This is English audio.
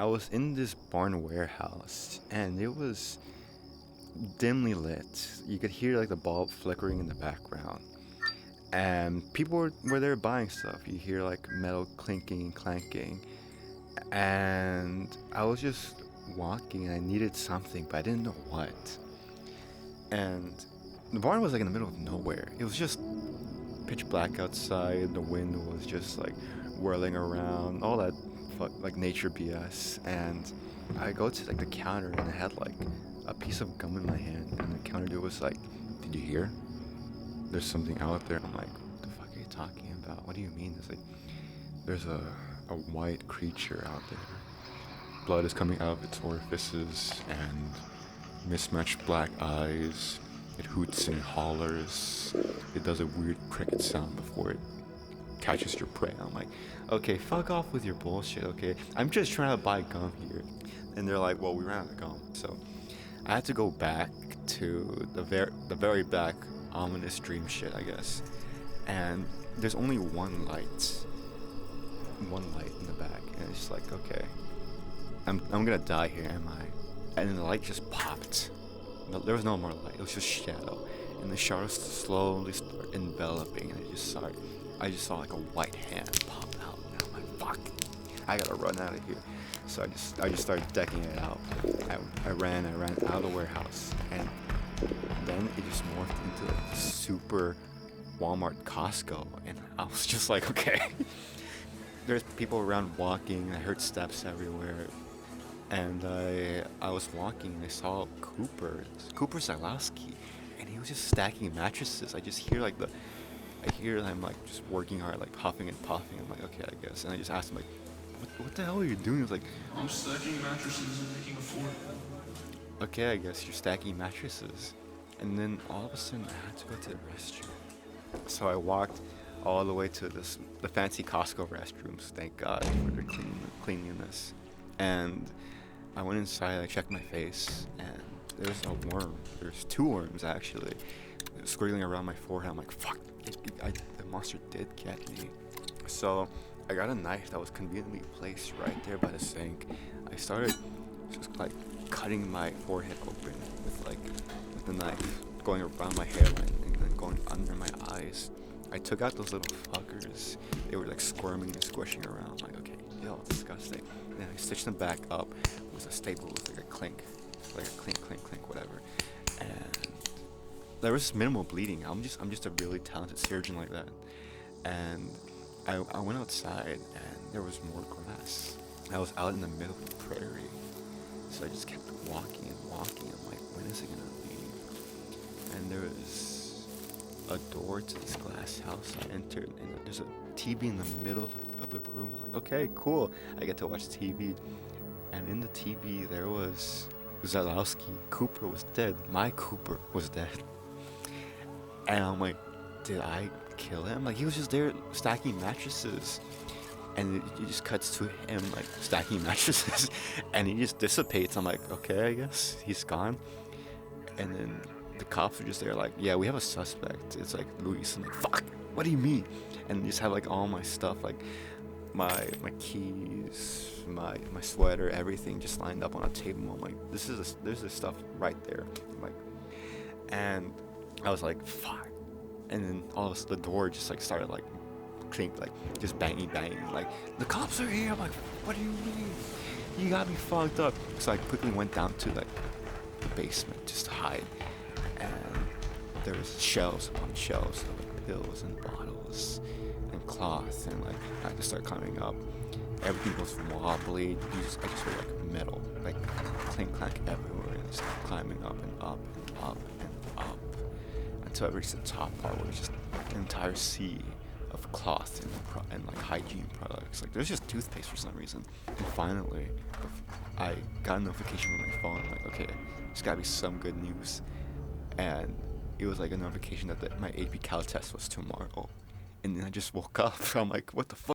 I was in this barn warehouse, and it was dimly lit. You could hear like the bulb flickering in the background, and people were there buying stuff. You hear like metal clinking and clanking, and I was just walking, and I needed something, but I didn't know what. And the barn was like in the middle of nowhere. It was just pitch black outside. The wind was just like whirling around, all that like nature BS. And I go to like the counter, and I had like a piece of gum in my hand, and the counter dude was like, "Did you hear? There's something out there." I'm like, "What the fuck are you talking about? What do you mean?" It's like, "There's a white creature out there. Blood is coming out of its orifices, and mismatched black eyes. It hoots and hollers. It does a weird cricket sound before it catches your prey." I'm like, "Okay, fuck off with your bullshit, okay? I'm just trying to buy gum here." And they're like, "Well, we ran out of gum." So I had to go back to the very back, ominous dream shit, I guess. And there's only one light in the back, and it's just like, okay, I'm gonna die here, am I? And then the light just popped. No, there was no more light. It was just shadow, and the shadows slowly start enveloping, and I just saw like a white hand pop out, and I'm like, fuck, I gotta run out of here. So I just started decking it out. I ran out of the warehouse, and then it just morphed into like this super Walmart Costco, and I was just like, okay. There's people around walking. I heard steps everywhere, and I was walking, and I saw Cooper Zalowski, and he was just stacking mattresses. I hear him like just working hard, like puffing and puffing. I'm like, okay, I guess. And I just asked him like, what the hell are you doing? He was like, I'm stacking mattresses and making a fort. okay, I guess you're stacking mattresses. And then all of a sudden, I had to go to the restroom. So I walked all the way to the fancy Costco restrooms. Thank God for their cleanliness. And I went inside. I checked my face, and there's a worm. There's two worms actually, squiggling around my forehead. I'm like, fuck! The monster did get me. So I got a knife that was conveniently placed right there by the sink. I started just like cutting my forehead open with the knife, going around my hairline and then going under my eyes. I took out those little fuckers. They were like squirming and squishing around. I'm like, okay, ew, disgusting. Then I stitched them back up with a staple with like a clink, whatever. And there was minimal bleeding. I'm just a really talented surgeon like that. And I went outside, and there was more grass. I was out in the middle of the prairie, so I just kept walking and walking. I'm like, when is it gonna leave? And there was a door to this glass house. I entered, and there's a TV in the middle of the room. I'm like, okay, cool. I get to watch TV. And in the TV, there was Zalowski. Cooper was dead. My Cooper was dead. And I'm like, did I kill him? Like, he was just there stacking mattresses. And it just cuts to him, like, stacking mattresses. And he just dissipates. I'm like, okay, I guess he's gone. And then the cops are just there like, yeah, we have a suspect. It's like Luis. I'm like, fuck, what do you mean? And they just have like all my stuff, like my keys, my sweater, everything just lined up on a table. I'm like, there's this stuff right there. I'm like, and I was like, fuck. And then all of a sudden the door just like started like clink, like just banging, like, the cops are here. I'm like, what do you mean? You got me fucked up. So I quickly went down to like the basement just to hide. And there was shelves upon shelves of like pills and bottles and cloth, and like I had to start climbing up. Everything was wobbly. I just heard like metal, like clink clank everywhere, and just climbing up and up and up and up until I reached the top part where it was just an entire sea of cloth and like hygiene products. Like there's just toothpaste for some reason. And finally, I got a notification on my phone. I'm like, okay, there's gotta be some good news. And it was like a notification that my AP Cal test was tomorrow. And then I just woke up. I'm like, what the fuck?